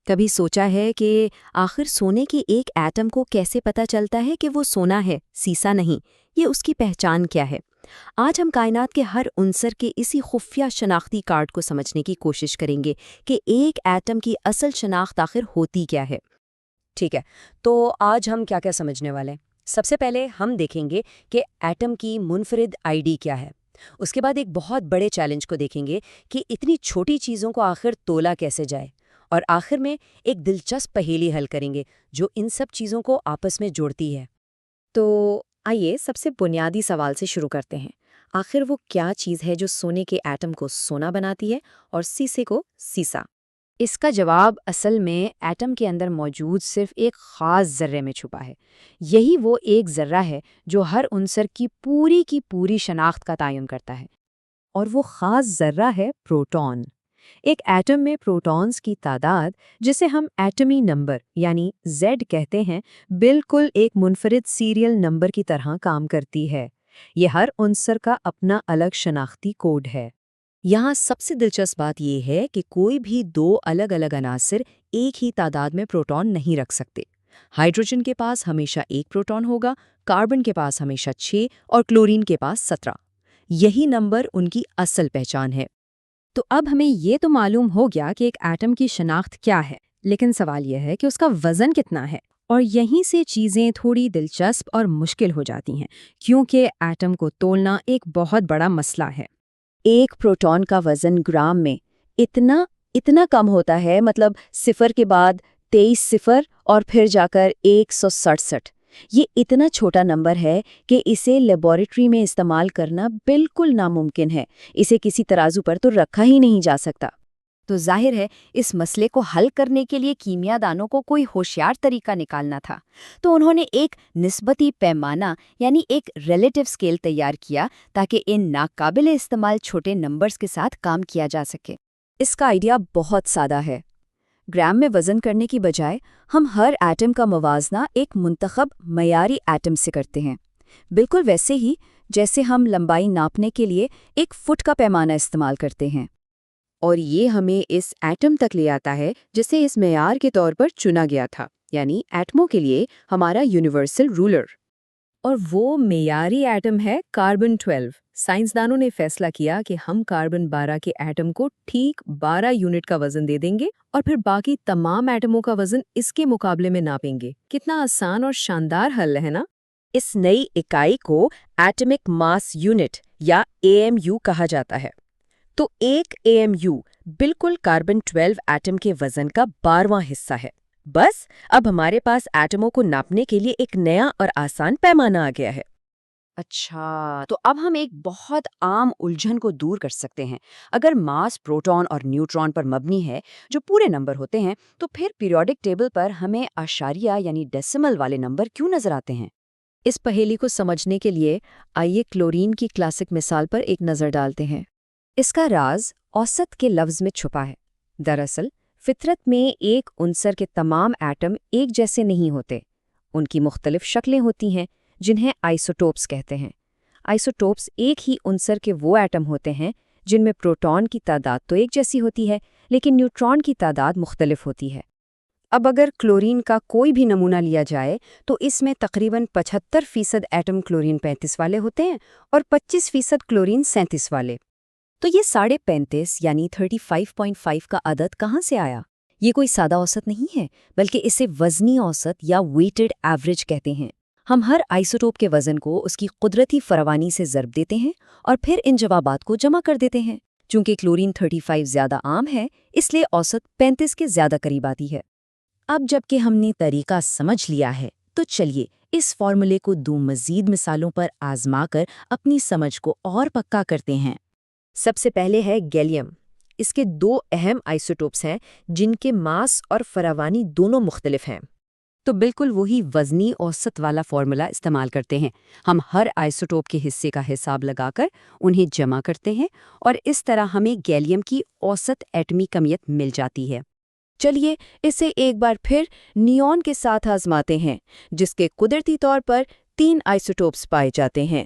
کبھی سوچا ہے کہ آخر سونے کے ایک ایٹم کو کیسے پتہ چلتا ہے کہ وہ سونا ہے، سیسا نہیں؟ یہ اس کی پہچان کیا ہے؟ آج ہم کائنات کے ہر عنصر کے اسی خفیہ شناختی کارڈ کو سمجھنے کی کوشش کریں گے کہ ایک ایٹم کی اصل شناخت آخر ہوتی کیا ہے۔ ٹھیک ہے، تو آج ہم کیا سمجھنے والے ہیں؟ سب سے پہلے ہم دیکھیں گے کہ ایٹم کی منفرد آئی ڈی کیا ہے۔ اس کے بعد ایک بہت بڑے چیلنج کو دیکھیں گے کہ اتنی چھوٹی چیزوں کو آخر تولا کیسے جائے، اور آخر میں ایک دلچسپ پہیلی حل کریں گے جو ان سب چیزوں کو آپس میں جوڑتی ہے۔ تو آئیے سب سے بنیادی سوال سے شروع کرتے ہیں۔ آخر وہ کیا چیز ہے جو سونے کے ایٹم کو سونا بناتی ہے اور سیسے کو سیسا؟ اس کا جواب اصل میں ایٹم کے اندر موجود صرف ایک خاص ذرے میں چھپا ہے۔ یہی وہ ایک ذرہ ہے جو ہر عنصر کی پوری شناخت کا تعین کرتا ہے، اور وہ خاص ذرہ ہے پروٹون۔ ایک ایٹم میں پروٹونز کی تعداد، جسے ہم ایٹمی نمبر یعنی Z کہتے ہیں، بالکل ایک منفرد سیریل نمبر کی طرح کام کرتی ہے۔ یہ ہر عنصر کا اپنا الگ شناختی کوڈ ہے۔ یہاں سب سے دلچسپ بات یہ ہے کہ کوئی بھی دو الگ الگ عناصر ایک ہی تعداد میں پروٹون نہیں رکھ سکتے۔ ہائیڈروجن کے پاس ہمیشہ ایک پروٹون ہوگا، کاربن کے پاس ہمیشہ 6 اور کلورین کے پاس 17۔ یہی نمبر ان کی اصل پہچان ہے۔ تو اب ہمیں یہ تو معلوم ہو گیا کہ ایک ایٹم کی شناخت کیا ہے، لیکن سوال یہ ہے کہ اس کا وزن کتنا ہے، اور یہیں سے چیزیں تھوڑی دلچسپ اور مشکل ہو جاتی ہیں، کیونکہ ایٹم کو تولنا ایک بہت بڑا مسئلہ ہے۔ ایک پروٹون کا وزن گرام میں اتنا کم ہوتا ہے، مطلب 0 کے بعد 23 صفر اور پھر جا کر 167۔ یہ اتنا چھوٹا نمبر ہے کہ اسے لیبارٹری میں استعمال کرنا بالکل ناممکن ہے۔ اسے کسی ترازو پر تو رکھا ہی نہیں جا سکتا۔ تو ظاہر ہے اس مسئلے کو حل کرنے کے لیے کیمیا دانوں کو کوئی ہوشیار طریقہ نکالنا تھا، تو انہوں نے ایک نسبتی پیمانہ یعنی ایک ریلیٹو اسکیل تیار کیا تاکہ ان ناقابل استعمال چھوٹے نمبرز کے ساتھ کام کیا جا سکے۔ اس کا آئیڈیا بہت سادہ ہے۔ گرام میں وزن کرنے کی بجائے ہم ہر ایٹم کا موازنہ ایک منتخب معیاری ایٹم سے کرتے ہیں، بالکل ویسے ہی جیسے ہم لمبائی ناپنے کے لیے ایک فٹ کا پیمانہ استعمال کرتے ہیں۔ اور یہ ہمیں اس ایٹم تک لے آتا ہے جسے اس معیار کے طور پر چنا گیا تھا، یعنی ایٹموں کے لیے ہمارا یونیورسل رولر۔ اور وہ معیاری ایٹم ہے کاربن 12۔ سائنسدانوں نے فیصلہ کیا کہ ہم کاربن 12 کے ایٹم کو ٹھیک 12 یونٹ کا وزن دے دیں گے اور پھر باقی تمام ایٹموں کا وزن اس کے مقابلے میں ناپیں گے۔ کتنا آسان اور شاندار حل ہے نا؟ اس نئی اکائی کو ایٹمک ماس یونٹ یا AMU کہا جاتا ہے۔ تو ایک AMU بالکل کاربن 12 ایٹم کے وزن کا 12واں حصہ ہے۔ بس اب ہمارے پاس ایٹموں کو ناپنے کے لیے ایک نیا اور آسان پیمانہ آ گیا ہے۔ اچھا، تو اب ہم ایک بہت عام الجھن کو دور کر سکتے ہیں۔ اگر ماس پروٹون اور نیوٹرون پر مبنی ہے، جو پورے نمبر ہوتے ہیں، تو پھر پیریوڈک ٹیبل پر ہمیں اعشاریہ یعنی ڈیسیمل والے نمبر کیوں نظر آتے ہیں؟ اس پہیلی کو سمجھنے کے لیے آئیے کلورین کی کلاسک مثال پر ایک نظر ڈالتے ہیں۔ اس کا راز اوسط کے لفظ میں چھپا ہے۔ دراصل فطرت میں ایک عنصر کے تمام ایٹم ایک جیسے نہیں ہوتے۔ ان کی مختلف شکلیں ہوتی ہیں جنہیں آئسوٹوپس کہتے ہیں۔ آئسوٹوپس ایک ہی عنصر کے وہ ایٹم ہوتے ہیں جن میں پروٹون کی تعداد تو ایک جیسی ہوتی ہے، لیکن نیوٹرون کی تعداد مختلف ہوتی ہے۔ اب اگر کلورین کا کوئی بھی نمونہ لیا جائے تو اس میں تقریباً 75% ایٹم کلورین 35 والے ہوتے ہیں اور 25% کلورین 37 والے۔ تو یہ 35.5 یعنی 35.5 کا عدد کہاں سے آیا؟ یہ کوئی سادہ اوسط نہیں ہے، بلکہ اسے وزنی اوسط یا ویٹڈ ایوریج کہتے ہیں۔ ہم ہر آئسوٹوپ کے وزن کو اس کی قدرتی فراوانی سے ضرب دیتے ہیں اور پھر ان جوابات کو جمع کر دیتے ہیں۔ چونکہ کلورین 35 زیادہ عام ہے، اس لیے اوسط 35 کے زیادہ قریب آتی ہے۔ اب جب کہ ہم نے طریقہ سمجھ لیا ہے، تو چلیے اس فارمولے کو دو مزید مثالوں پر آزما کر اپنی سمجھ کو اور پکا کرتے ہیں۔ سب سے پہلے ہے گیلیم۔ اس کے دو اہم آئسوٹوپس ہیں جن کے ماس اور فراوانی دونوں مختلف ہیں۔ تو بالکل وہی وزنی اوسط والا فارمولا استعمال کرتے ہیں۔ ہم ہر آئسوٹوپ کے حصے کا حساب لگا کر انہیں جمع کرتے ہیں اور اس طرح ہمیں گیلیم کی اوسط ایٹمی کمیت مل جاتی ہے۔ چلیے اسے ایک بار پھر نیون کے ساتھ آزماتے ہیں، جس کے قدرتی طور پر 3 آئسوٹوپس پائے جاتے ہیں۔